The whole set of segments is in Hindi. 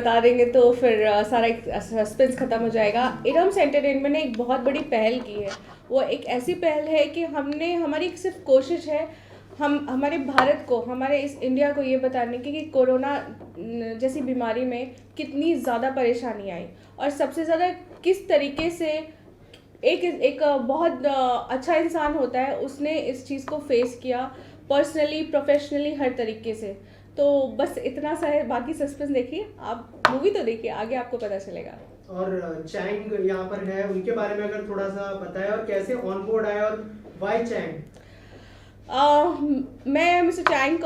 बता देंगे तो फिर सारा एक सस्पेंस खत्म हो जाएगा। इरम्स एंटरटेनमेंट ने एक बहुत बड़ी पहल की है। वो एक ऐसी पहल है कि हमने हमारी सिर्फ कोशिश है हम हमारे भारत को, हमारे इस इंडिया को ये बताने की कि कोरोना जैसी बीमारी में कितनी ज़्यादा परेशानी आई और सबसे ज़्यादा किस तरीके से एक एक बहुत अच्छा इंसान होता है, उसने इस चीज़ को फेस किया पर्सनली, प्रोफेशनली, हर तरीके से। तो बस इतना सा है, बाकी सस्पेंस देखिए, आप मूवी तो देखिए, आगे आपको पता चलेगा। और चैंग यहाँ पर है, उनके बारे में अगर थोड़ा सा बताएं और कैसे ऑन बोर्ड आए और वाई चैंग। मैं मिस्टर चैन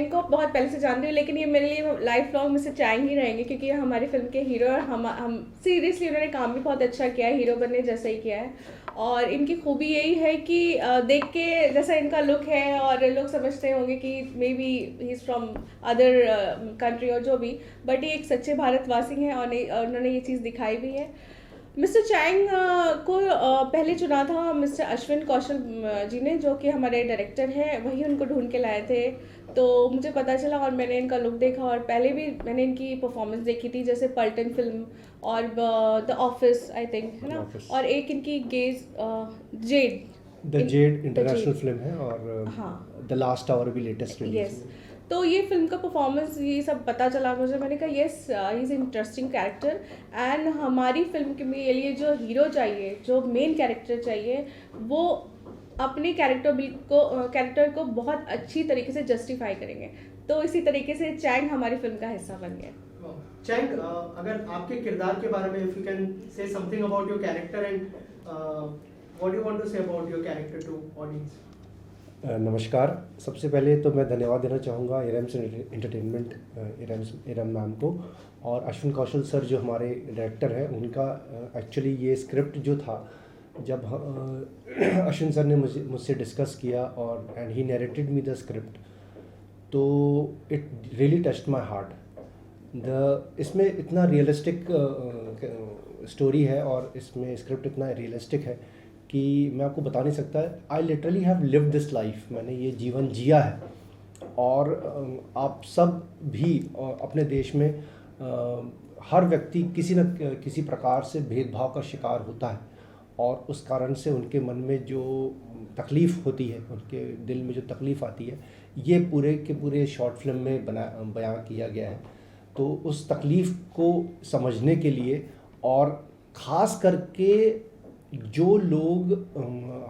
को बहुत पहले से जानती हूँ, लेकिन ये मेरे लिए लाइफ लॉन्ग मिस्टर चैंग ही रहेंगे क्योंकि ये हमारी फिल्म के हीरो और हम सीरियसली उन्होंने काम भी बहुत अच्छा किया है, हीरो बनने जैसा ही किया है। और इनकी खूबी यही है कि देख के जैसा इनका लुक है और लोग समझते होंगे कि may be he is from other country और जो भी, बट ये एक सच्चे भारतवासी हैं और उन्होंने ये चीज़ दिखाई भी है। मिस्टर चैंग को पहले चुना था मिस्टर अश्विन कौशल जी ने, जो कि हमारे डायरेक्टर हैं, वही उनको ढूंढ के लाए थे। तो मुझे पता चला और मैंने इनका लुक देखा और पहले भी मैंने इनकी परफॉर्मेंस देखी थी, जैसे पल्टन फिल्म और द ऑफिस आई थिंक, है ना, और एक इनकी द जेड इंटरनेशनल फिल्म है और हाँ, द लास्ट आवर भी लेटेस्ट रिलीज यस। तो ये फिल्म का परफॉर्मेंस ये सब पता चला मुझे, मैंने कहा yes he is interesting character and हमारी फिल्म के लिए जो हीरो चाहिए, जो मेन कैरेक्टर चाहिए, वो अपने कैरेक्टर को बहुत अच्छी तरीके से जस्टिफाई करेंगे। तो इसी तरीके से चैंग हमारी फिल्म का हिस्सा बन गया। चैंग, अगर आपके किरदार के बारे में if you can say something about your character and what you want to say about your character to audience. नमस्कार। सबसे पहले तो मैं धन्यवाद देना चाहूँगा इरम्स एंटरटेनमेंट, इरम मैम को, और अश्विन कौशल सर जो हमारे डायरेक्टर हैं उनका। एक्चुअली ये स्क्रिप्ट जो था, जब अश्विन सर ने मुझसे डिस्कस किया और and he narrated me the script, तो it really touched my heart. इसमें इतना रियलिस्टिक स्टोरी है और इसमें स्क्रिप्ट इतना रियलिस्टिक है कि मैं आपको बता नहीं सकता। I literally have lived this life, मैंने ये जीवन जिया है। और आप सब भी अपने देश में हर व्यक्ति किसी न किसी प्रकार से भेदभाव का शिकार होता है और उस कारण से उनके मन में जो तकलीफ़ होती है, उनके दिल में जो तकलीफ़ आती है, ये पूरे के पूरे शॉर्ट फिल्म में बयां किया गया है। तो उस तकलीफ़ को समझने के लिए और ख़ास करके जो लोग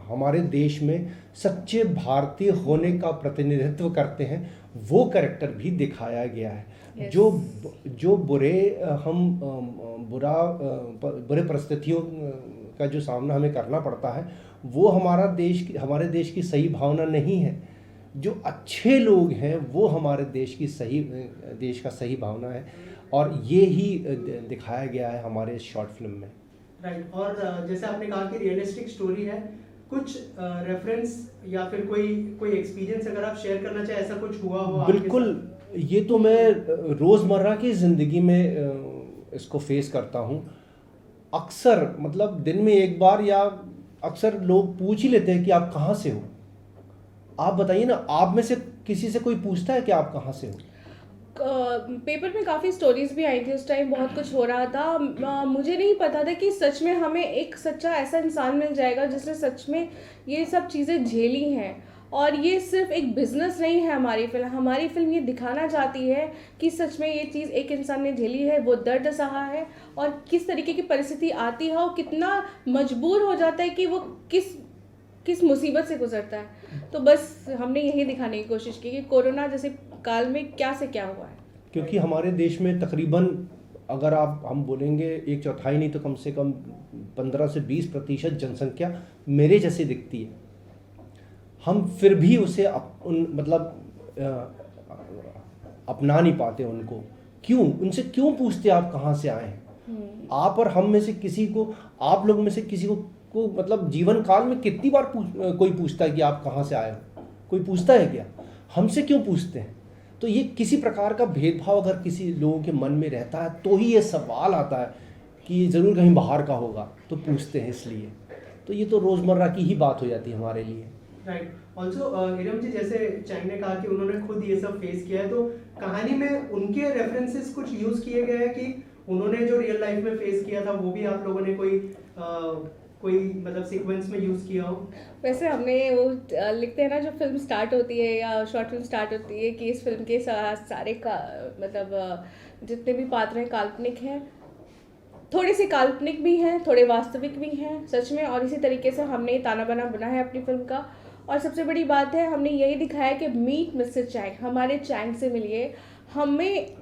हमारे देश में सच्चे भारतीय होने का प्रतिनिधित्व करते हैं, वो कैरेक्टर भी दिखाया गया है। yes. जो बुरे परिस्थितियों का जो सामना हमें करना पड़ता है, वो हमारे देश की सही भावना नहीं है। जो अच्छे लोग हैं वो हमारे देश का सही भावना है, और ये ही दिखाया गया है हमारे शॉर्ट फिल्म में। राइट। और जैसे आपने कहा कि रियलिस्टिक स्टोरी है, कुछ रेफरेंस या फिर कोई एक्सपीरियंस अगर आप शेयर करना चाहे, ऐसा कुछ हुआ हो? बिल्कुल, ये तो मैं रोज़मर्रा की ज़िंदगी में इसको फेस करता हूँ अक्सर। मतलब दिन में एक बार या अक्सर लोग पूछ ही लेते हैं कि आप कहाँ से हो। आप बताइए ना, आप में से किसी से कोई पूछता है कि आप कहाँ से हो? पेपर में काफ़ी स्टोरीज भी आई थी, उस टाइम बहुत कुछ हो रहा था। मुझे नहीं पता था कि सच में हमें एक सच्चा ऐसा इंसान मिल जाएगा जिसने सच में ये सब चीज़ें झेली हैं। और ये सिर्फ एक बिजनेस नहीं है, हमारी फिल्म ये दिखाना चाहती है कि सच में ये चीज़ एक इंसान ने झेली है, वो दर्द सहा है और किस तरीके की परिस्थिति आती है और कितना मजबूर हो जाता है कि वो किस मुसीबत से गुजरता है। तो बस हमने यही दिखाने की कोशिश की कि कोरोना जैसे काल में क्या से क्या हुआ है। क्योंकि हमारे देश में तकरीबन, अगर हम बोलेंगे 1/4 नहीं तो कम से कम 15 से 20% जनसंख्या मेरे जैसे दिखती है। हम फिर भी उसे अपना नहीं पाते उनको। क्यों? उनसे क्यों पूछते आप कहाँ से आए हैं? आप और हम में से किसी को, आप लोग में से किसी को मतलब जीवन काल में कितनी बार कोई पूछता है कि आप कहाँ से आए हो? कोई पूछता है क्या? हमसे क्यों पूछते हैं? तो ये किसी प्रकार का भेदभाव अगर किसी लोगों के मन में रहता है तो ही ये सवाल आता है कि ज़रूर कहीं बाहर का होगा, तो पूछते हैं इसलिए। तो ये तो रोज़मर्रा की ही बात हो जाती है हमारे लिए। राइट। ऑल्सो इरम जी, जैसे चैंग ने कहा कि उन्होंने खुद ये सब फेस किया है, तो कहानी में उनके रेफरेंसेस कुछ यूज किए गए हैं कि उन्होंने जो रियल लाइफ में फेस किया था वो भी आप लोगों ने कोई मतलब सीक्वेंस में यूज किया हो? वैसे हमने वो लिखते हैं ना, जो फिल्म स्टार्ट होती है या शॉर्ट फिल्म स्टार्ट होती है, कि इस फिल्म के सारे का मतलब जितने भी पात्र हैं काल्पनिक हैं, थोड़े से काल्पनिक भी हैं, थोड़े वास्तविक भी हैं सच में। और इसी तरीके से हमने ताना बाना बना है अपनी फिल्म का। और सबसे बड़ी बात है, हमने यही दिखाया कि मीट मिस्टर चैंग, हमारे चैंग से मिलिए। हमें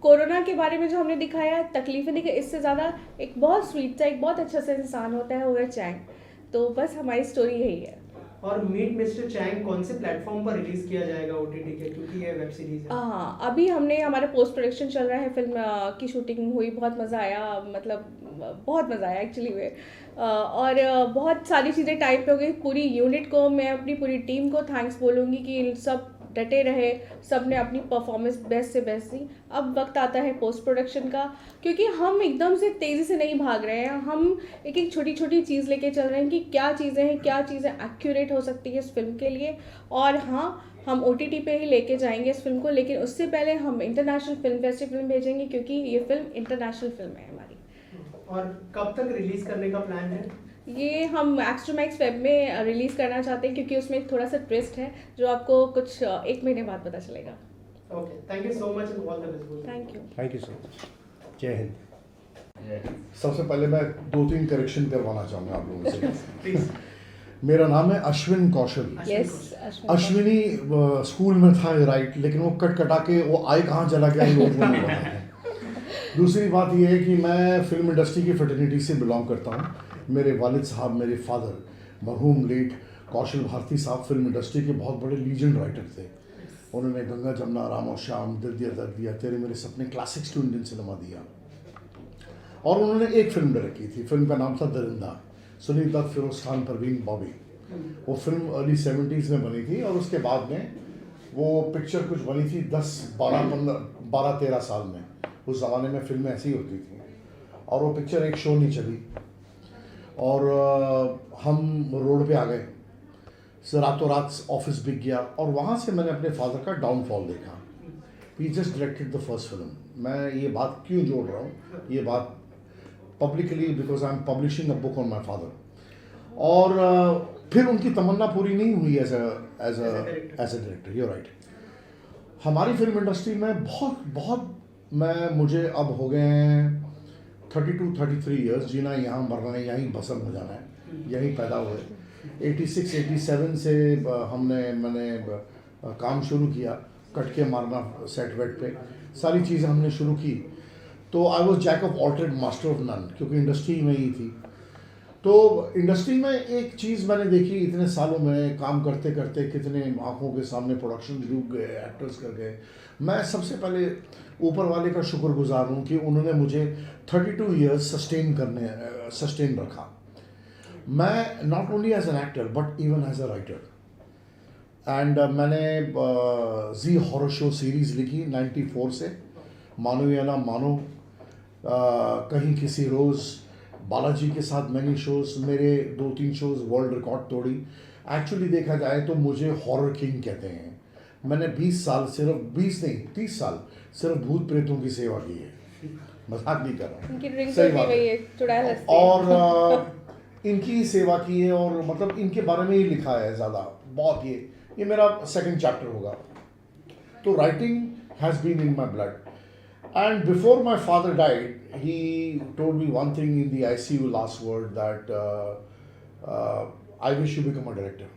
कोरोना के बारे में जो हमने दिखाया, तकलीफें दिखाई, इससे ज़्यादा एक बहुत स्वीट सा, एक बहुत अच्छा सा इंसान होता है, वो है चैंग। तो बस हमारी स्टोरी यही है। और मीट मिस्टर चैंग कौन से प्लेटफॉर्म पर रिलीज किया जाएगा ओटीटी के, क्योंकि ये वेब सीरीज है? हाँ, अभी हमने हमारा पोस्ट प्रोडक्शन चल रहा है, फिल्म की शूटिंग हुई, बहुत मज़ा आया, मतलब बहुत मज़ा आया एक्चुअली में। और बहुत सारी चीज़ें टाइम पे हो गई। पूरी यूनिट को, मैं अपनी पूरी टीम को थैंक्स बोलूँगी कि सब डटे रहे, सब ने अपनी परफॉर्मेंस बेस्ट से बेस्ट दी। अब वक्त आता है पोस्ट प्रोडक्शन का, क्योंकि हम एकदम से तेज़ी से नहीं भाग रहे हैं, हम एक एक छोटी छोटी चीज़ लेके चल रहे हैं कि क्या चीज़ें हैं, क्या चीज़ें एक्यूरेट हो सकती है इस फिल्म के लिए। और हाँ, हम OTT पे ही लेके जाएंगे इस फिल्म को, लेकिन उससे पहले हम इंटरनेशनल फिल्म फेस्टिवल भेजेंगे, क्योंकि ये फिल्म इंटरनेशनल फिल्म है हमारी। और कब तक रिलीज करने का प्लान है? ये हम मैक्स टू मैक्स वेब में रिलीज़ करना चाहते हैं, क्योंकि उसमें थोड़ा सा ट्विस्ट है जो आपको कुछ 1 महीने बाद पता चलेगा। Okay, thank you so much and all the best. Thank you so much. जय हिंद। सबसे पहले मैं 2-3 करेक्शन करवाना चाहूँगा आप लोगों से। प्लीज। मेरा नाम है अश्विन कौशल। यस, अश्विनी स्कूल में था राइट, लेकिन वो कट कटा के वो आई कहाँ चला गया ये लोग नहीं पता है। दूसरी बात ये है कि मैं फिल्म इंडस्ट्री की फ्रेटर्निटी से बिलोंग करता हूँ। मेरे वालिद साहब, मेरे फादर मरहूम लेट कौशल भारती साहब फिल्म इंडस्ट्री के बहुत बड़े लीजेंड राइटर थे। उन्होंने गंगा जमुना, राम और श्याम, दिल दिया दर्द दिया, तेरे मेरे सपने, क्लासिक्स टू इंडियन सिनेमा दिया। और उन्होंने एक फिल्म डायरेक्ट की थी, फिल्म का नाम था दरिंदा, सुनील दत्त, फिरोज खान, परवीन, बॉबी। वो फिल्म अर्ली 70s में बनी थी, और उसके बाद में वो पिक्चर कुछ बनी थी 12-13 साल में। उस ज़माने में फिल्में ऐसी होती थी, और वो पिक्चर एक शो नहीं चली, और हम रोड पे आ गए। रातों रात ऑफिस बिक गया, और वहाँ से मैंने अपने फादर का डाउनफॉल देखा। He just directed the first film. मैं ये बात क्यों जोड़ रहा हूँ, ये बात publicly, because I am publishing a book on my father. और फिर उनकी तमन्ना पूरी नहीं हुई as a director. You right. हमारी फिल्म इंडस्ट्री में बहुत मुझे अब हो गए हैं 32-33 ईयर्स। जीना यहाँ, मरना है यहीं, बसर हो जाना है, यहीं पैदा हुए। 86-87 से मैंने काम शुरू किया, कट के मारना सेट वेट पे, सारी चीज़ें हमने शुरू की। तो I was jack of all trade master of none, क्योंकि इंडस्ट्री में ही थी। तो इंडस्ट्री में एक चीज़ मैंने देखी, इतने सालों में काम करते करते कितने आंखों के सामने प्रोडक्शन डूब गए, एक्टर्स कर गए। मैं सबसे पहले ऊपर वाले का शुक्रगुजार हूँ कि उन्होंने मुझे 32 ईयर्स सस्टेन रखा। मैं not only as an actor but even as a writer. And मैंने जी हॉरर शो सीरीज़ लिखी 94 से, मानो या ना मानो, कहीं किसी रोज़, बालाजी के साथ मैनी शोज़, मेरे 2-3 शोज़ वर्ल्ड रिकॉर्ड तोड़ी। एक्चुअली देखा जाए तो मुझे हॉरर किंग कहते हैं। मैंने 20 साल, सिर्फ 20 नहीं 30 साल सिर्फ भूत प्रेतों की सेवा की है, मजाक नहीं कर रहा हूँ, सही बात है। और इनकी सेवा की है, और मतलब इनके बारे में ही लिखा है ज़्यादा बहुत। ये मेरा सेकंड चैप्टर होगा। तो writing has been in my blood. And before my father died, he told me one thing in the ICU last word, that I wish you become a director.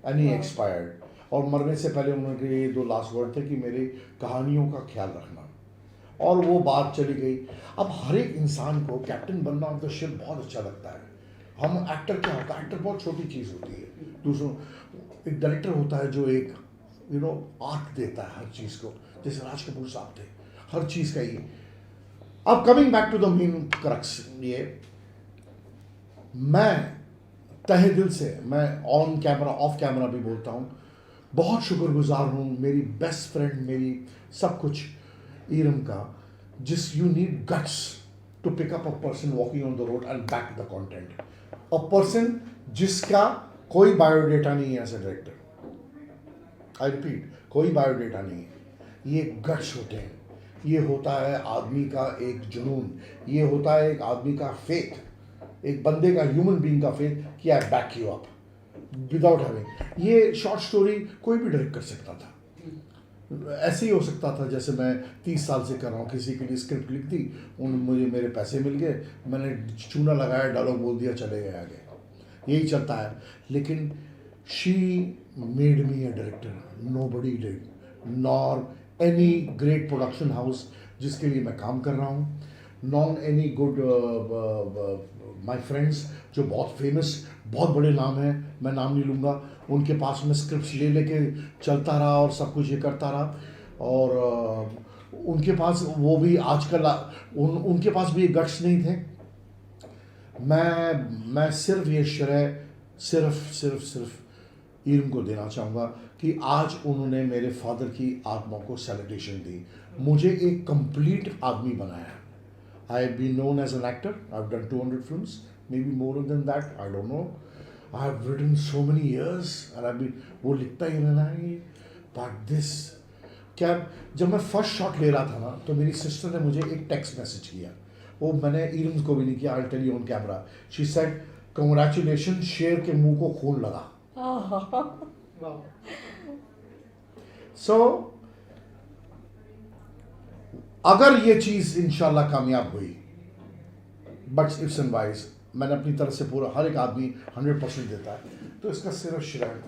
And he expired. और मरने से पहले उन्होंने ये 2 लास्ट वर्ड थे कि मेरी कहानियों का ख्याल रखना, और वो बात चली गई। अब हर एक इंसान को कैप्टन बनना ऑफ द शिप बहुत अच्छा लगता है। हम एक्टर क्या होता है, एक्टर बहुत छोटी चीज़ होती है। दूसरों, एक डायरेक्टर होता है जो एक आर्क देता है हर चीज़ को, जैसे राज कपूर साहब थे, हर चीज़ का ये। अब coming back to the main crux, ये मैं तहे दिल से, मैं ऑन कैमरा ऑफ कैमरा भी बोलता हूँ, बहुत शुक्रगुजार हूँ मेरी बेस्ट फ्रेंड, मेरी सब कुछ ईरम का, जिस you need guts to pick up a person walking on the road and back the content. A person जिसका कोई बायोडेटा नहीं है as a director. I repeat, कोई बायोडेटा नहीं है। ये गट्स होते हैं, ये होता है आदमी का एक जुनून, ये होता है एक आदमी का फेथ, एक बंदे का, ह्यूमन बीइंग का फेथ कि I back you up without having. ये शॉर्ट स्टोरी कोई भी डायरेक्ट कर सकता था। ऐसे ही हो सकता था जैसे मैं 30 साल से कर रहा हूँ, किसी के लिए स्क्रिप्ट लिख दी, मुझे मेरे पैसे मिल गए, मैंने चूना लगाया, डायलॉग बोल दिया, चले गए आगे, यही चलता है। लेकिन she made me a director, nobody did, nor any great production house जिसके लिए मैं काम कर रहा हूँ, non any good my friends जो बहुत फेमस, बहुत बड़े नाम हैं, मैं नाम नहीं लूँगा, उनके पास मैं स्क्रिप्ट्स ले लेके चलता रहा और सब कुछ ये करता रहा। और उनके पास वो भी आजकल उनके पास भी गट्स नहीं थे। मैं सिर्फ ये श्रेय सिर्फ इरम को देना चाहूँगा कि आज उन्होंने मेरे फादर की आत्मा को सैल्यूटेशन दी, मुझे एक कंप्लीट आदमी बनाया। I have been known as an actor, I have done 200 films, may be more than that, I don't know. I have written so many years and I been, वो लिखता ही रहना है। बट दिस क्या, जब मैं फर्स्ट शॉट ले रहा था ना, तो मेरी सिस्टर ने मुझे एक टेक्स्ट मैसेज किया, वो मैंने इरम को भी नहीं किया, I tell you on camera. She said congratulation, शेर के मुंह को खून लगा। सो अगर ये चीज इंशाल्लाह कामयाब हुई, बट इफ्स एंड वाइज, मैंने अपनी तरफ से पूरा, हर एक आदमी 100% देता है, तो इसका सिर्फ श्रेय।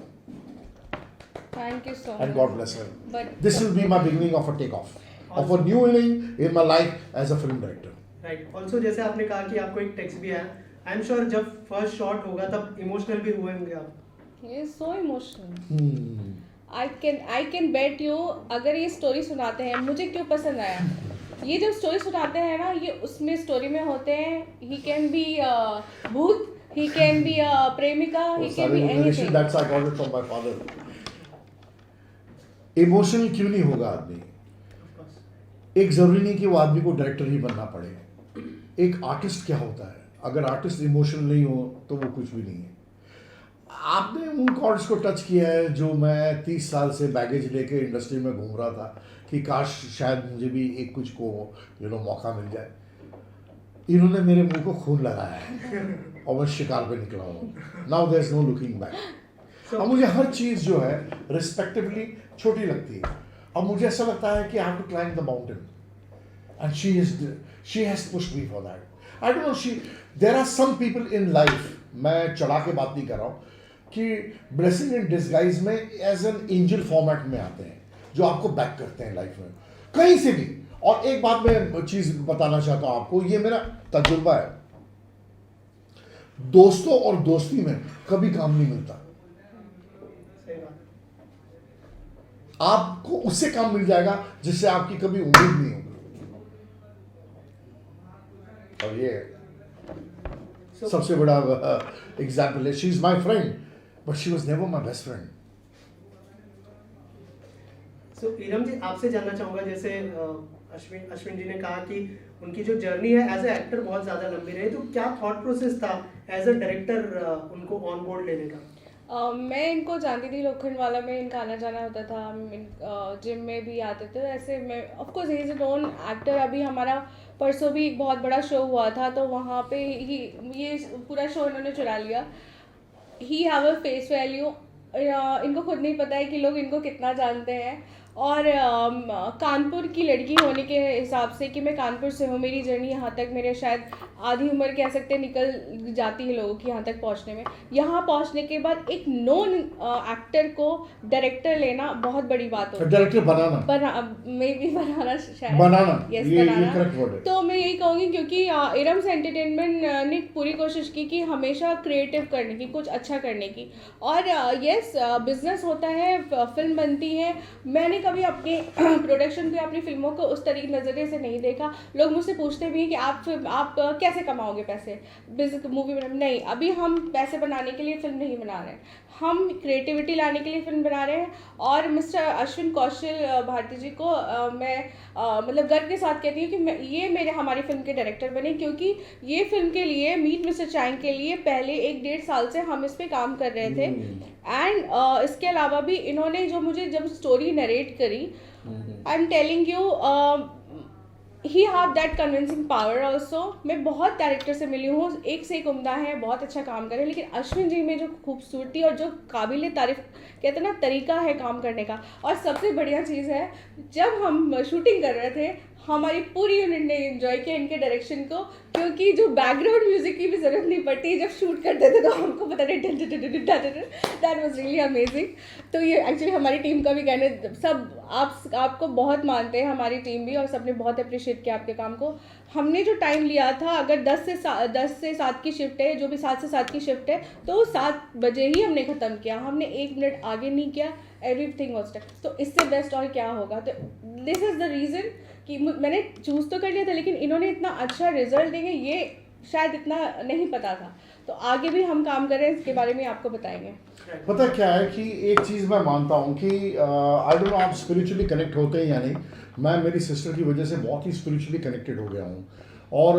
Thank you so much. And God bless her. But This will be my beginning of a takeoff, of a new inning in my life as a film director. Right. Also जैसे आपने कहा कि आपको एक टेक्स्ट भी आया, आई एम श्योर जब फर्स्ट शॉट होगा तब इमोशनल भी हुए होंगे आप। he is so emotional. I can bet you, अगर ये स्टोरी सुनाते हैं, मुझे क्यों पसंद आया, ये जब स्टोरी सुनाते हैं ना, ये उसमें स्टोरी में होते हैं, ही कैन बी भूत, ही कैन बी प्रेमिका, he can be anything. That's I got it from my father. Emotional क्यों नहीं होगा आदमी? एक जरूरी नहीं कि वो आदमी को डायरेक्टर ही बनना पड़े। एक आर्टिस्ट क्या होता है, अगर आर्टिस्ट इमोशनल नहीं हो तो वो कुछ भी नहीं है। आपने उन कॉर्ड्स को टच किया है जो मैं 30 साल से बैगेज लेके इंडस्ट्री में घूम रहा था कि काश शायद मुझे भी एक कुछ को मौका मिल जाए। इन्होंने मेरे मुंह को खून लगाया है और मैं शिकार पे निकला हूँ। Now there is no looking back. अब मुझे हर चीज़ जो है रिस्पेक्टिवली छोटी लगती है। अब मुझे ऐसा लगता है कि I have to climb the mountain and she has pushed me for that. I don't know, there are some people in life, मैं चढ़ा के बात नहीं कर रहा हूँ, कि ब्लेसिंग इन डिस्गाइज में एज एन एंजल फॉर्मेट में आते हैं जो आपको बैक करते हैं लाइफ में कहीं से भी। और एक बात मैं चीज बताना चाहता हूं आपको, ये मेरा तजुर्बा है, दोस्तों और दोस्ती में कभी काम नहीं मिलता। आपको उससे काम मिल जाएगा जिससे आपकी कभी उम्मीद नहीं होगी। और ये सबसे बड़ा एग्जाम्पल है। She is my friend but she was never my best friend. So Iram ji, आपसे जानना चाहूँगा, जैसे अश्विन जी ने कहा कि उनकी जो जर्नी है एज ए एक्टर बहुत ज़्यादा लंबी रही, तो क्या थॉट प्रोसेस था एज ए डायरेक्टर उनको ऑन बोर्ड लेने का? मैं इनको जानती थी, लोखंडवाला में इनका आना जाना होता था, जिम में भी आते थे। ऐसे में of course he is a known actor. अभी हमारा परसों भी एक बहुत बड़ा शो हुआ था, तो वहाँ पे ही ये पूरा शो इन्होंने चुरा लिया। He have a face value, इनको खुद नहीं पता है कि लोग इनको कितना जानते हैं। और कानपुर की लड़की होने के हिसाब से कि मैं कानपुर से हूँ, मेरी जर्नी यहाँ तक, मेरे शायद आधी उम्र कह सकते हैं निकल जाती है लोगों की यहाँ तक पहुँचने में। यहाँ पहुँचने के बाद एक नॉन एक्टर को डायरेक्टर लेना बहुत बड़ी बात होती है। डायरेक्टर बनाना शायद बनाना, यस ये बनाना। करेक्ट वर्ड है। तो मैं यही कहूँगी, क्योंकि इरम्स एंटरटेनमेंट ने पूरी कोशिश की कि हमेशा क्रिएटिव करने की, कुछ अच्छा करने की। और यस, बिजनेस होता है, फिल्म बनती है। मैंने कभी अपने प्रोडक्शन को, अपनी फिल्मों को उस तरीके नज़रिए से नहीं देखा। लोग मुझसे पूछते भी हैं कि आप कैसे कैसे कमाओगे पैसे, बिजनेस मूवी बना, नहीं, अभी हम पैसे बनाने के लिए फिल्म नहीं बना रहे हैं, हम क्रिएटिविटी लाने के लिए फिल्म बना रहे हैं। और मिस्टर अश्विन कौशल भारती जी को मैं मतलब गर्व के साथ कहती हूँ कि ये हमारी फिल्म के डायरेक्टर बने, क्योंकि ये फिल्म के लिए मीट मिस्टर चाइंग के लिए पहले 1-1.5 साल से हम इस पे काम कर रहे थे। एंड इसके अलावा भी इन्होंने जो मुझे जब स्टोरी नरेट करी, I am telling you, he have that convincing power also. मैं बहुत डायरेक्टर से मिली हूँ, एक से एक उम्दा है, बहुत अच्छा काम कर रहे हैं, लेकिन अश्विन जी में जो खूबसूरती और जो काबिल तारीफ कहते हैं ना तरीका है काम करने का। और सबसे बढ़िया चीज़ है, जब हम शूटिंग कर रहे थे हमारी पूरी यूनिट ने एंजॉय किया इनके डायरेक्शन को, क्योंकि जो बैकग्राउंड म्यूजिक की भी जरूरत नहीं पड़ती, जब शूट करते थे तो हमको पता नहीं, दैट वाज रियली अमेजिंग। तो ये एक्चुअली हमारी टीम का भी कहना है, सब आपको बहुत मानते हैं, हमारी टीम भी, और सबने बहुत अप्रिशिएट किया आपके काम को। हमने जो टाइम लिया था, अगर 10 से 7 की शिफ्ट है, जो भी 7 से 7 की शिफ्ट है, तो 7 बजे ही हमने ख़त्म किया, हमने 1 मिनट आगे नहीं किया, एवरीथिंग वाज डन। तो इससे बेस्ट और क्या होगा। तो दिस इज़ द रीज़न कि मैंने चूज़ तो कर लिया था, लेकिन इन्होंने इतना अच्छा रिजल्ट देंगे ये शायद इतना नहीं पता था। तो आगे भी हम काम कर रहे हैं, इसके बारे में आपको बताएंगे। पता क्या है कि एक चीज़ मैं मानता हूँ कि आई डोंट नो आप स्पिरिचुअली कनेक्ट होते हैं या नहीं, मैं मेरी सिस्टर की वजह से बहुत ही स्पिरिचुअली कनेक्टेड हो गया हूँ। और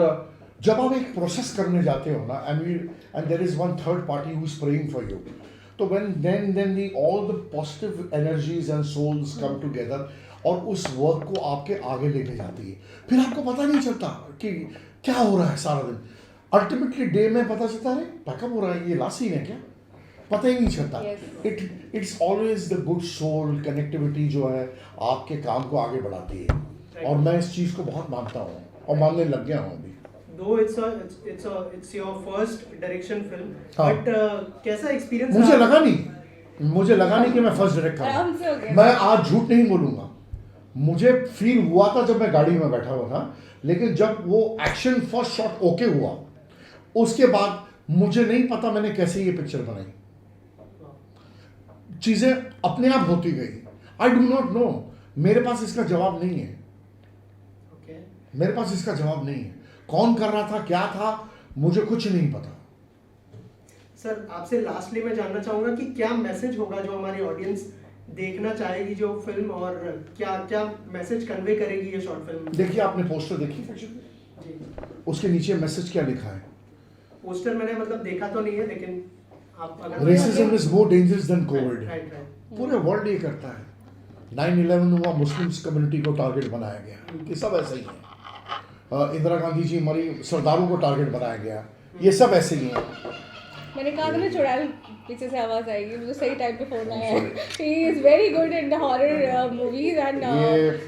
जब आप एक प्रोसेस करने जाते हो ना, and there is one third party who is praying for you, तो then the all the positive energies and souls come together और उस वर्क को आपके आगे लेके जाती है। फिर आपको पता नहीं चलता कि क्या हो रहा है सारा दिन, अल्टीमेटली डे में पता चलता है पैकअप हो रहा है, ये लास्ट सीन है क्या, पता ही नहीं चलता। It's always the good soul connectivity जो है आपके काम को आगे बढ़ाती है, और मैं इस चीज़ को बहुत मानता हूँ और मानने लग गया हूँ अभी। Though it's your first direction film, हाँ। but कैसा एक्सपीरियंस मुझे लगा नहीं कि मैं फर्स्ट डायरेक्ट करूँ। मैं आज झूठ नहीं बोलूँगा, मुझे फील हुआ था जब मैं गाड़ी में बैठा हुआ था, लेकिन जब वो एक्शन फर्स्ट शॉट ओके हुआ, उसके बाद मुझे नहीं पता मैंने कैसे ये पिक्चर बनाई, चीज़ें अपने आप होती गई। आई डू नॉट नो, मेरे पास इसका जवाब नहीं है। मेरे पास इसका जवाब नहीं है, कौन कर रहा था, क्या था, मुझे कुछ नहीं पता। सर आपसे लास्टली मैं जानना चाहूँगा कि क्या मैसेज होगा जो हमारी ऑडियंस देखना चाहेगी जो फिल्म, और क्या मैसेज कन्वे करेगी ये शॉर्ट फिल्म? देखिए, आपने पोस्टर देखी जी, उसके नीचे मैसेज क्या लिखा है? पोस्टर मैंने मतलब देखा तो नहीं है, लेकिन आप अगर racism is more dangerous than Covid. Right पूरे वर्ल्ड ये करता है। 9/11 हुआ, मुस्लिम्स कम्युनिटी को टारगेट बनाया गया, ये सब ऐसे ही है। इंदिरा गांधी जी मरी, सरदारों को टारगेट बनाया गया, ये सब ऐसे ही है। मैंने कहा था ना चुड़ैल पीछे से आवाज आएगी, मुझे सही टाइम पे फोन आया है। He is very good in horror movies, and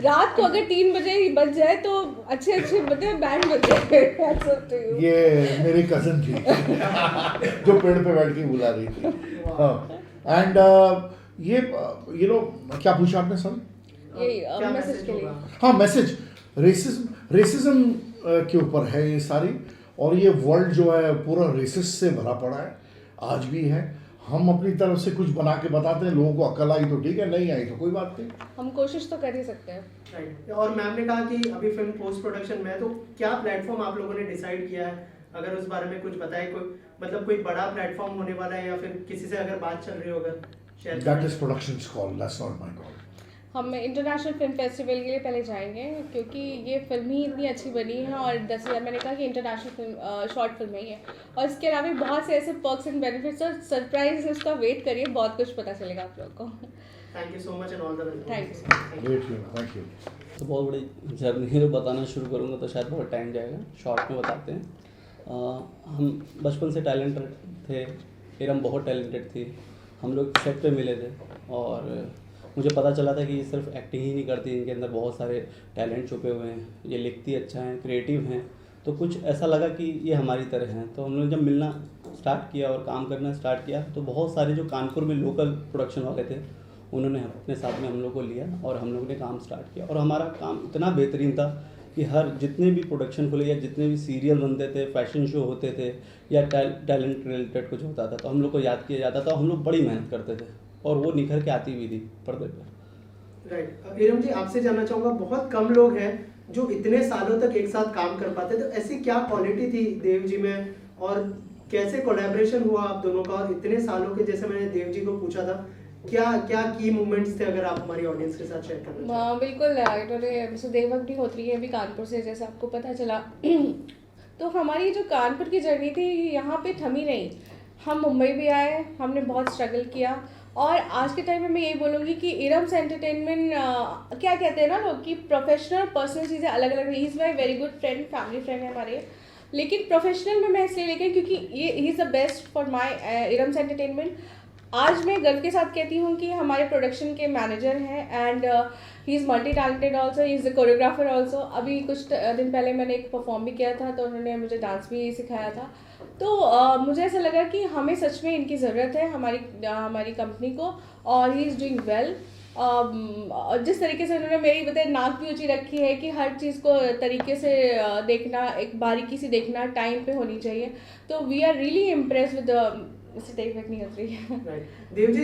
रात को अगर 3 बजे ही बज जाए तो अच्छे मतलब बैंड बज जाए। ये मेरी कजन थी जो पेड़ पे बैठ के बुला रही थी। एंड ये यू नो क्या पूछा आपने सर? ये मैसेज के लिए। हाँ, मैसेज रेसिज्म के ऊपर है ये सारी, और ये वर्ल्ड जो है पूरा रेसिस्ट से भरा पड़ा है, आज भी है। हम अपनी तरफ से कुछ बना के बताते हैं, लोगों को अकल आई तो ठीक है, नहीं आई तो कोई बात नहीं, हम कोशिश तो कर ही सकते हैं। राइट। और मैम ने कहा कि अभी फिल्म पोस्ट प्रोडक्शन में है, तो क्या प्लेटफॉर्म आप लोगों ने डिसाइड किया है? अगर उस बारे में कुछ बताए, कोई मतलब कोई बड़ा प्लेटफॉर्म होने वाला है, या फिर किसी से अगर बात चल रही हो अगर share? That is productions call, that's not my call. हम इंटरनेशनल फिल्म फेस्टिवल के लिए पहले जाएंगे, क्योंकि ये फिल्म ही इतनी अच्छी बनी है, और 10,000 मैंने कहा कि इंटरनेशनल फिल्म शॉर्ट फिल्म ही है। और इसके अलावा बहुत से ऐसे पर्क्स एंड बेनिफिट्स और सरप्राइज, उसका वेट करिए, बहुत कुछ पता चलेगा आप लोग को। Thank you so much and all the best. Thank you. तो बहुत बड़ी जर्नी है, बताना शुरू करूँगा तो शायद बहुत टाइम जाएगा, शॉर्ट में बताते हैं। हम बचपन से टैलेंटेड थे, इरम बहुत टैलेंटेड थी, हम लोग सेट पे मिले थे, और मुझे पता चला था कि ये सिर्फ एक्टिंग ही नहीं करती, इनके अंदर बहुत सारे टैलेंट छुपे हुए हैं, ये लिखती अच्छा हैं, क्रिएटिव हैं। तो कुछ ऐसा लगा कि ये हमारी तरह हैं। तो हम लोग जब मिलना स्टार्ट किया और काम करना स्टार्ट किया, तो बहुत सारे जो कानपुर में लोकल प्रोडक्शन वाले थे, उन्होंने अपने साथ में हम लोग को लिया और हम लोगों ने काम स्टार्ट किया। और हमारा काम इतना बेहतरीन था कि हर जितने भी प्रोडक्शन खुले या जितने भी सीरियल बनते थे, फैशन शो होते थे, या टैलेंट रिलेटेड कुछ होता था, तो हम लोग को याद किया जाता था। हम लोग बड़ी मेहनत करते थे और वो निखर के आती भी थी पर्दे पर। राइट। इरम जी, आपसे जानना चाहूँगा, बहुत कम लोग हैं जो इतने सालों तक एक साथ काम कर पाते, तो ऐसी क्या क्वालिटी थी देव जी में और कैसे कोलैबोरेशन हुआ आप दोनों का? और इतने सालों के, जैसे मैंने देव जी को पूछा था, क्या क्या की मोमेंट्स थे, अगर आप हमारी ऑडियंस के साथ शेयर करना चाहें? बिल्कुल, इन्होंने मिस्टर देवअग्नि होत्री है भी कानपुर से, जैसे आपको पता चला। तो हमारी जो कानपुर की जर्नी थी यहाँ पे थमी नहीं, हम मुंबई भी आए, हमने बहुत स्ट्रगल किया। और आज के टाइम में मैं यही बोलूँगी कि इरम्स एंटरटेनमेंट, क्या कहते हैं ना लोग कि प्रोफेशनल और पर्सनल चीज़ें अलग अलग। He is my very good friend, family friend है हमारे, लेकिन प्रोफेशनल में मैं इसलिए लेकर क्योंकि ये he is the best for my Iram's entertainment. आज मैं गर्व के साथ कहती हूँ कि हमारे प्रोडक्शन के मैनेजर हैं and he is multi talented also, he is the choreographer also. अभी कुछ दिन पहले मैंने एक परफॉर्म भी किया था, तो उन्होंने मुझे डांस भी सिखाया था। तो मुझे ऐसा लगा कि हमें सच में इनकी ज़रूरत है हमारी कंपनी को, और ही इज़ डूइंग वेल। जिस तरीके से उन्होंने मेरी बताए नाक भी ऊँची रखी है कि हर चीज़ को तरीके से देखना, एक बारीकी से देखना, टाइम पे होनी चाहिए। तो we are really impress with mister Dev Agnihotri. Right, Dev ji,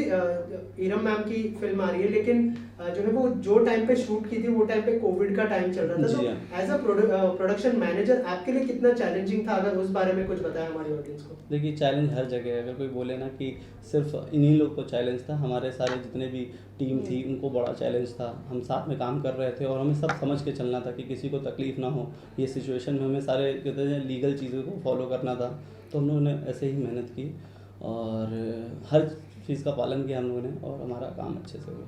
Iram ma'am की फिल्म आ रही है, लेकिन जो है वो जो टाइम पे शूट की थी वो टाइम पे कोविड का टाइम चल रहा था, तो एज अ प्रोडक्शन मैनेजर आपके लिए कितना चैलेंजिंग था? अगर उस बारे में कुछ बताएं हमारी ऑडियंस को। देखिए, चैलेंज हर जगह है। अगर कोई बोले ना कि सिर्फ इन्हीं लोग को चैलेंज था, हमारे सारे जितने भी टीम थी उनको बड़ा चैलेंज था। हम साथ में काम कर रहे थे और हमें सब समझ के चलना था कि किसी को तकलीफ ना हो। ये सिचुएशन में हमें सारे कहते हैं लीगल चीज़ों को फॉलो करना था, तो हम लोगों ने ऐसे ही मेहनत की और हर चीज़ का पालन किया हम लोगों ने, और हमारा काम अच्छे से हुआ।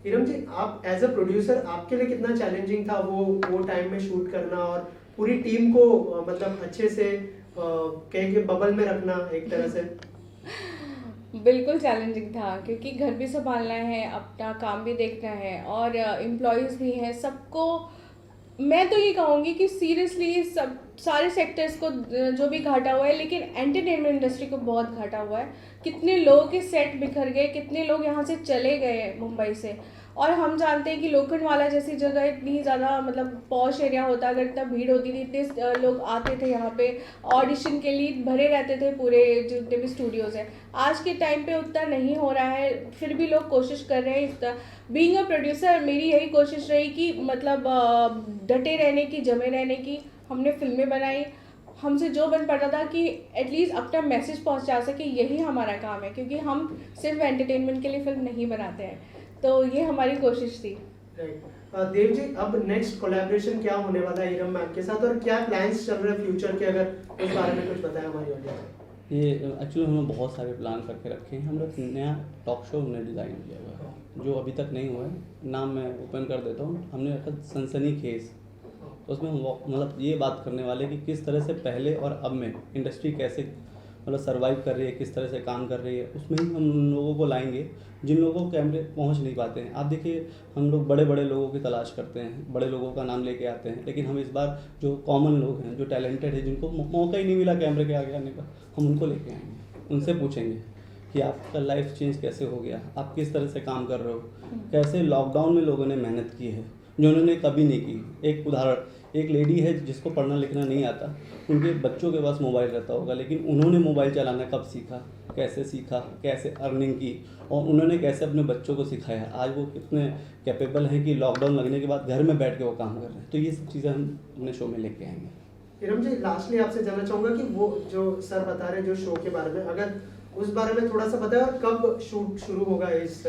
इरम जी, आप एज अ प्रोड्यूसर, आपके लिए कितना चैलेंजिंग था वो टाइम में शूट करना और पूरी टीम को मतलब अच्छे से कह के बबल में रखना एक तरह से? बिल्कुल चैलेंजिंग था, क्योंकि घर भी संभालना है, अपना काम भी देखना है, और एम्प्लॉयज़ भी हैं सबको। मैं तो ये कहूँगी कि सीरियसली सब सारे सेक्टर्स को जो भी घाटा हुआ है, लेकिन एंटरटेनमेंट इंडस्ट्री को बहुत घाटा हुआ है। कितने लोगों के सेट बिखर गए, कितने लोग यहाँ से चले गए मुंबई से। और हम जानते हैं कि लोखंडवाला जैसी जगह इतनी ज़्यादा मतलब पॉश एरिया होता, अगर इतना भीड़ होती थी, इतने लोग आते थे यहाँ पे ऑडिशन के लिए, भरे रहते थे पूरे जितने भी स्टूडियोज़ हैं। आज के टाइम पे उतना नहीं हो रहा है, फिर भी लोग कोशिश कर रहे हैं। बीइंग अ प्रोड्यूसर मेरी यही कोशिश रही कि मतलब डटे रहने की, जमे रहने की। हमने फिल्में बनाई, हमसे जो बन पड़ता था कि एटलीस्ट अपना मैसेज पहुंचा सके, यही हमारा काम है, क्योंकि हम सिर्फ एंटरटेनमेंट के लिए फिल्म नहीं बनाते हैं। तो ये हमारी कोशिश थी। देव जी, अब नेक्स्ट कोलैबोरेशन क्या होने वाला है इरम मैम के साथ, और क्या प्लान्स चल रहे हैं फ्यूचर के, अगर उस बारे में कुछ बताएं हमारी ऑडियंस? ये एक्चुअली हमने बहुत सारे प्लान करके रखे हैं। हम लोग नया टॉक शो हमने डिज़ाइन किया हुआ है जो अभी तक नहीं हुआ है। नाम मैं ओपन कर देता हूँ, हमने रखा सनसनीखेज। उसमें हम मतलब ये बात करने वाले कि किस तरह से पहले और अब में इंडस्ट्री कैसे मतलब सर्वाइव कर रही है, किस तरह से काम कर रही है। उसमें ही हम उन लोगों को लाएंगे जिन लोगों को कैमरे पहुंच नहीं पाते हैं। आप देखिए, हम लोग बड़े बड़े लोगों की तलाश करते हैं, बड़े लोगों का नाम लेके आते हैं, लेकिन हम इस बार जो कॉमन लोग हैं, जो टैलेंटेड है, जिनको मौका ही नहीं मिला कैमरे के आगे आने का, हम उनको लेके आएंगे। उनसे पूछेंगे कि आपका लाइफ चेंज कैसे हो गया, आप किस तरह से काम कर रहे हो, कैसे लॉकडाउन में लोगों ने मेहनत की है जो उन्होंने कभी नहीं की। एक उदाहरण, एक लेडी है जिसको पढ़ना लिखना नहीं आता, उनके बच्चों के पास मोबाइल रहता होगा, लेकिन उन्होंने मोबाइल चलाना कब सीखा, कैसे अर्निंग की, और उन्होंने कैसे अपने बच्चों को सिखाया। आज वो कितने कैपेबल हैं कि लॉकडाउन लगने के बाद घर में बैठ के वो काम कर रहे हैं। तो ये सब चीज़ें हम अपने शो में लेके आएंगे। इरम जी, लास्टली आपसे जानना चाहूँगा कि वो जो सर बता रहे हैं जो शो के बारे में, अगर उस बारे में थोड़ा सा बताएं, और कब शूट शुरू होगा इस?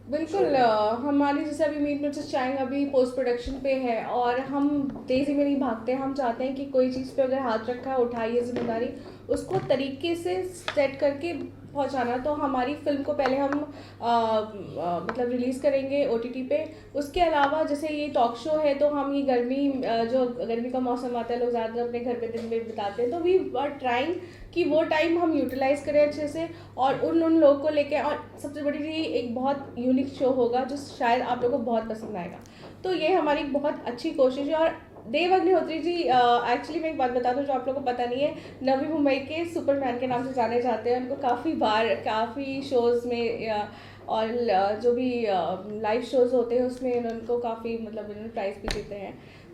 बिल्कुल, हमारी जैसे अभी मीट मिर्च चाइंग अभी पोस्ट प्रोडक्शन पे है, और हम तेज़ी में नहीं भागते। हम चाहते हैं कि कोई चीज़ पे अगर हाथ रखा है, उठाइए जिम्मेदारी, उसको तरीके से सेट करके पहुंचाना। तो हमारी फिल्म को पहले हम मतलब रिलीज़ करेंगे OTT पे। उसके अलावा जैसे ये टॉक शो है, तो हम ये जो गर्मी का मौसम आता है, लोग ज़्यादातर अपने घर पे दिन में बिताते हैं, तो वी आर ट्राइंग कि वो टाइम हम यूटिलाइज़ करें अच्छे से, और उन लोगों को लेके। और सबसे बड़ी चीज़, एक बहुत यूनिक शो होगा जो शायद आप लोगों को बहुत पसंद आएगा। तो ये हमारी बहुत अच्छी कोशिश है। और देवअग्नि होत्री जी, एक्चुअली मैं एक बात बता दूं जो आप लोगों को पता नहीं है, नवी मुंबई के सुपरमैन के नाम से जाने जाते हैं। उनको काफ़ी शोज़ में और जो भी लाइव शोज़ होते हैं उसमें उनको काफ़ी मतलब उन्होंने प्राइज़ भी जीते हैं।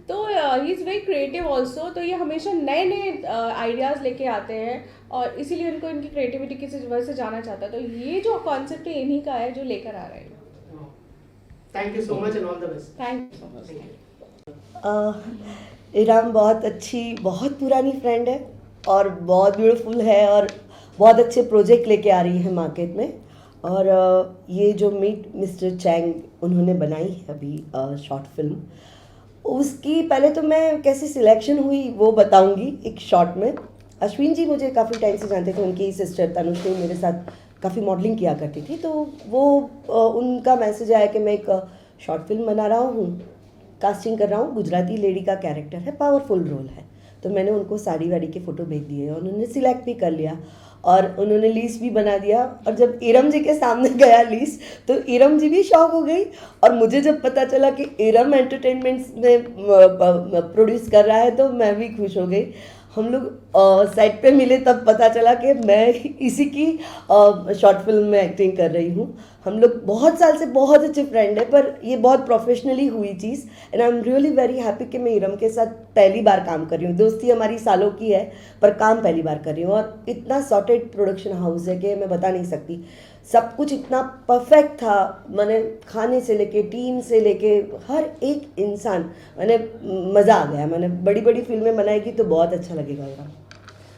तो he is very creative also. तो ये हमेशा नए नए आइडियाज़ लेके आते हैं, और इसीलिए उनको इनकी क्रिएटिविटी की वजह से जाना चाहता है। तो ये जो कॉन्सेप्ट है इन्हीं का है जो लेकर आ रहे हैं। Thank you so much and all the best. Thank you. Iram बहुत अच्छी, बहुत पुरानी फ्रेंड है और बहुत ब्यूटीफुल है और बहुत अच्छे प्रोजेक्ट लेके आ रही है मार्केट में। और ये जो मीट मिस्टर चैंग उन्होंने बनाई है अभी शॉर्ट फिल्म, उसकी पहले तो मैं कैसे सिलेक्शन हुई वो बताऊंगी एक शॉर्ट में। अश्विन जी मुझे काफ़ी टाइम से जानते थे, उनकी सिस्टर तनुश्री मेरे साथ काफ़ी मॉडलिंग किया करती थी, तो वो उनका मैसेज आया कि मैं एक शॉर्ट फिल्म बना रहा हूँ, कास्टिंग कर रहा हूँ, गुजराती लेडी का कैरेक्टर है, पावरफुल रोल है। तो मैंने उनको साड़ी वाड़ी के फ़ोटो भेज दिए और उन्होंने सिलेक्ट भी कर लिया और उन्होंने लीस्ट भी बना दिया। और जब इरम जी के सामने गया लीस्ट, तो इरम जी भी शॉक हो गई और मुझे जब पता चला कि इरम एंटरटेनमेंट्स में प्रोड्यूस कर रहा है तो मैं भी खुश हो गई। हम लोग सेट पे मिले तब पता चला कि मैं इसी की शॉर्ट फिल्म में एक्टिंग कर रही हूँ। हम लोग बहुत साल से बहुत अच्छे फ्रेंड हैं, पर ये बहुत प्रोफेशनली हुई चीज़ and I am really very happy कि मैं इरम के साथ पहली बार काम कर रही हूँ। दोस्ती हमारी सालों की है पर काम पहली बार कर रही हूँ और इतना सॉर्टेड प्रोडक्शन हाउस है कि मैं बता नहीं सकती। सब कुछ इतना परफेक्ट था, मैंने खाने से लेके टीम से लेके हर एक इंसान, मैंने मज़ा आ गया। मैंने बड़ी बड़ी फिल्में बनाएगी तो बहुत अच्छा लगेगा Iram.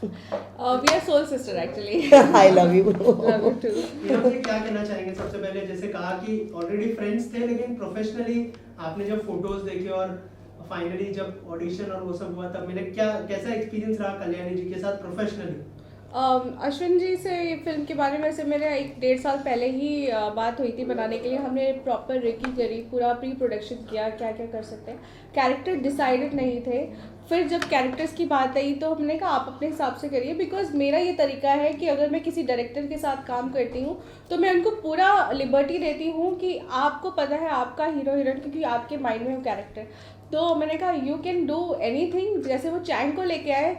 We are soul sister actually. I love you. Love you too. Iram ji क्या कहना चाहेंगे? सबसे पहले जैसे कहा कि ऑलरेडी फ्रेंड्स थे, लेकिन प्रोफेशनली आपने जब फोटोज देखे और फाइनली जब ऑडिशन और वो सब हुआ तब मिले, क्या कैसा एक्सपीरियंस रहा कल्याणी जी के साथ प्रोफेशनली? अश्विन जी से फिल्म के बारे में से मेरे 1-1.5 साल पहले ही बात हुई थी बनाने के लिए। हमने प्रॉपर रेकी करी, पूरा प्री प्रोडक्शन किया, क्या क्या कर सकते हैं। कैरेक्टर डिसाइडेड नहीं थे। फिर जब कैरेक्टर्स की बात आई तो हमने कहा आप अपने हिसाब से करिए, बिकॉज मेरा ये तरीका है कि अगर मैं किसी डायरेक्टर के साथ काम करती हूँ तो मैं उनको पूरा लिबर्टी देती हूँ कि आपको पता है आपका हीरो हीरोइन, क्योंकि आपके माइंड में वो कैरेक्टर। तो मैंने कहा यू कैन डू एनीथिंग। जैसे वो चैंग को लेके आए,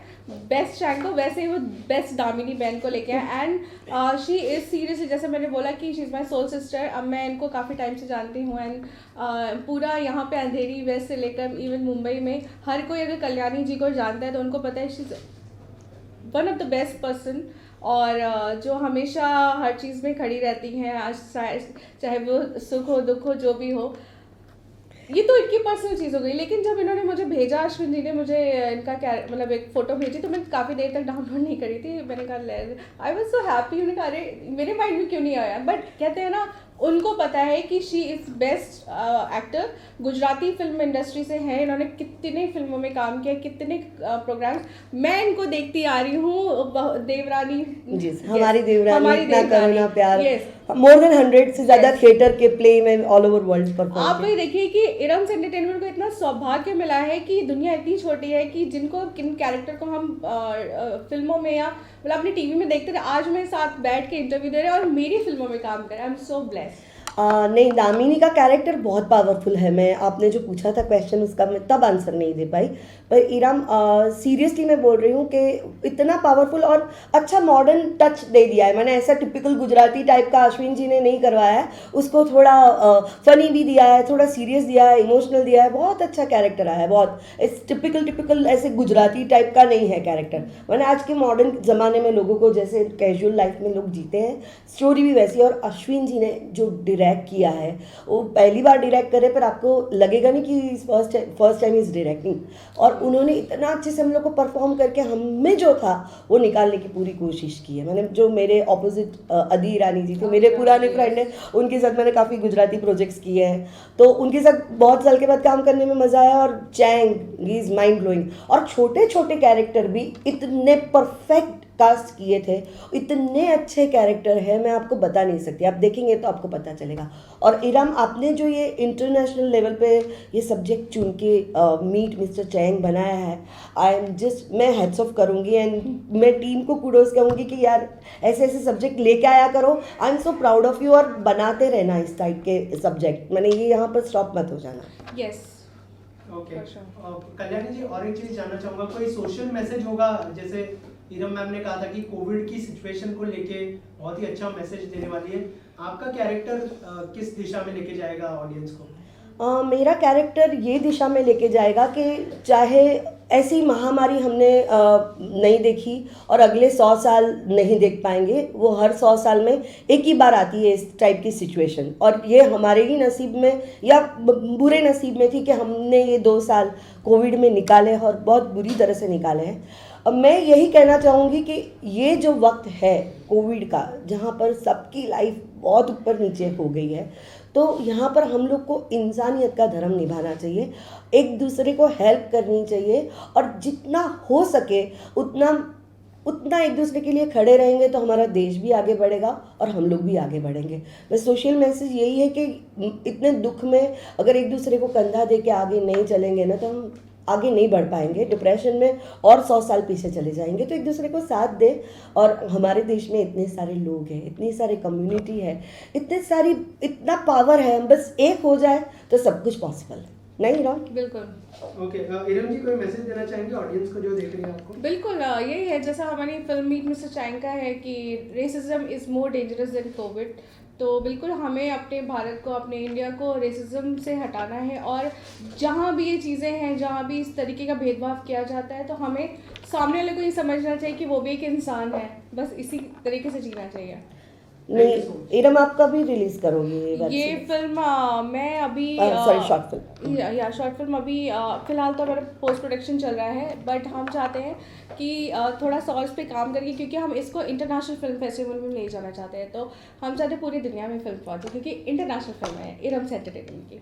बेस्ट चैंग को, वैसे ही वो बेस्ट दामिनी बहन को लेके आए। एंड शी इज़ सीरियसली, जैसे मैंने बोला कि she is my soul sister. अब मैं इनको काफ़ी टाइम से जानती हूँ एंड पूरा यहाँ पे अंधेरी वेस्ट से लेकर इवन मुंबई में हर कोई अगर कल्याणी जी को जानता है तो उनको पता है she is one of the best person. और जो हमेशा हर चीज़ में खड़ी रहती हैं, चाहे वो सुख हो दुख हो जो भी हो। ये तो इनकी पर्सनल चीज़ हो गई। लेकिन जब इन्होंने मुझे भेजा, अश्विन जी ने मुझे इनका क्या मतलब एक फ़ोटो भेजी, तो मैं काफ़ी देर तक डाउनलोड नहीं करी थी। मैंने कहा आई वॉज सो हैप्पी। मैंने कहा अरे मेरे माइंड में क्यों नहीं आया। बट कहते हैं ना, उनको पता है कि she is best actor, Gujarati film industry से है, इन्होंने कितने फिल्मों में काम किया, कितने प्रोग्राम्स। मैं इनको देखती आ रही हूँ। देवरानी, हमारी देवरानी, इतना करुणा प्यार, yes. मोर देन 100 से ज़्यादा थिएटर के प्ले में ऑल ओवर वर्ल्ड परफॉर्म। आप वही देखिए कि इरम्स एंटरटेनमेंट को इतना सौभाग्य मिला है कि दुनिया इतनी छोटी है कि जिनको किन कैरेक्टर को हम फिल्मों में या मतलब अपनी टीवी में देखते थे, आज मेरे साथ बैठ के इंटरव्यू दे रहे हैं और मेरी फिल्मों में काम कर रहे हैं। I am so blessed. नहीं, दामिनी का कैरेक्टर बहुत पावरफुल है। मैं आपने जो पूछा था क्वेश्चन उसका मैं तब आंसर नहीं दे पाई, पर इरम सीरियसली मैं बोल रही हूँ कि इतना पावरफुल और अच्छा मॉडर्न टच दे दिया है। मैंने ऐसा टिपिकल गुजराती टाइप का अश्विन जी ने नहीं करवाया है, उसको थोड़ा फनी भी दिया है, थोड़ा सीरियस दिया है, इमोशनल दिया है। बहुत अच्छा कैरेक्टर आया है, बहुत इस टिपिकल ऐसे गुजराती टाइप का नहीं है कैरेक्टर। मैंने आज के मॉडर्न ज़माने में लोगों को जैसे कैजुअल लाइफ में लोग जीते हैं, स्टोरी भी वैसी। और अश्विन जी ने जो डायरेक्ट किया है, वो पहली बार डायरेक्ट करे, पर आपको लगेगा नहीं कि फर्स्ट टाइम इज डायरेक्टिंग। और उन्होंने इतना अच्छे से हम लोग को परफॉर्म करके हमें जो था वो निकालने की पूरी कोशिश की है। मैंने जो मेरे ऑपोजिट अदी ईरानी जी थे, मेरे पुराने फ्रेंड हैं, उनके साथ मैंने काफ़ी गुजराती प्रोजेक्ट्स किए हैं, तो उनके साथ बहुत साल के बाद काम करने में मज़ा आया। और Chang, he is mind blowing. और छोटे छोटे कैरेक्टर भी इतने परफेक्ट कास्ट किए थे, इतने अच्छे कैरेक्टर हैं, मैं आपको बता नहीं सकती। आप देखेंगे तो आपको पता चलेगा। और इरम, आपने जो ये इंटरनेशनल लेवल पे ये सब्जेक्ट चुन के मीट मिस्टर चैंग बनाया है, आई एम जस्ट, मैं हेड्स ऑफ करूँगी एंड मैं टीम को कुडोस कहूँगी कि यार ऐसे ऐसे सब्जेक्ट लेके आया करो। I am so proud of you, और बनाते रहना इस टाइप के सब्जेक्ट। मैंने ये यहाँ पर स्टॉप मत हो जाना। Yes okay. कल्याणी जी, और एक चीज जानना चाहूंगा, कोई सोशल मैसेज होगा? जैसे इरम मैम ने कहा था कि कोविड की सिचुएशन को लेके बहुत ही अच्छा मैसेज देने वाली है। आपका कैरेक्टर किस दिशा में लेके जाएगा ऑडियंस को? मेरा कैरेक्टर ये दिशा में लेके जाएगा कि चाहे ऐसी महामारी हमने नहीं देखी और अगले 100 साल नहीं देख पाएंगे। वो हर 100 साल में एक ही बार आती है इस टाइप की सिचुएशन, और ये हमारे ही नसीब में या बुरे नसीब में थी कि हमने ये 2 साल कोविड में निकाले और बहुत बुरी तरह से निकाले हैं। अब मैं यही कहना चाहूँगी कि ये जो वक्त है कोविड का, जहाँ पर सबकी लाइफ बहुत ऊपर नीचे हो गई है, तो यहाँ पर हम लोग को इंसानियत का धर्म निभाना चाहिए, एक दूसरे को हेल्प करनी चाहिए, और जितना हो सके उतना एक दूसरे के लिए खड़े रहेंगे तो हमारा देश भी आगे बढ़ेगा और हम लोग भी आगे बढ़ेंगे। बस सोशल मैसेज यही है कि इतने दुख में अगर एक दूसरे को कंधा दे के आगे नहीं चलेंगे ना, तो हम आगे नहीं बढ़ पाएंगे, डिप्रेशन में और 100 साल पीछे चले जाएंगे। तो एक दूसरे को साथ दे, और हमारे देश में इतने सारे लोग हैं, इतनी सारी कम्युनिटी है, इतना पावर है, हम बस एक हो जाए तो सब कुछ पॉसिबल है। नहीं राम? बिल्कुल। ओके, इरम जी कोई मैसेज देना चाहेंगे ऑडियंस को जो देख रही है आपको? बिल्कुल, यही है जैसा हमारी फिल्म मीट मिस्टर चाइंग का है कि racism is more dangerous than Covid. तो बिल्कुल हमें अपने भारत को, अपने इंडिया को रेसिज्म से हटाना है, और जहाँ भी ये चीज़ें हैं, जहाँ भी इस तरीके का भेदभाव किया जाता है, तो हमें सामने वाले को ये समझना चाहिए कि वो भी एक इंसान है, बस इसी तरीके से जीना चाहिए। नहीं, इरम आप कभी रिलीज करोगे ये फिल्म? मैं अभी शॉर्ट फिल्म शॉर्ट फिल्म अभी फिलहाल तो हमारा पोस्ट प्रोडक्शन चल रहा है, बट हम चाहते हैं कि थोड़ा सा और इस पे काम करके, क्योंकि हम इसको इंटरनेशनल फिल्म फेस्टिवल में ले जाना चाहते हैं। तो हम चाहते हैं पूरी दुनिया में फिल्म पहुंचे, क्योंकि इंटरनेशनल फिल्म है इरम एंटरटेनमेंट की।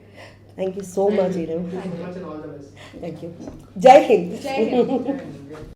Thank you so much Iram. Thank you so much and all the best. Thank you. जय हिंद। जय हिंद।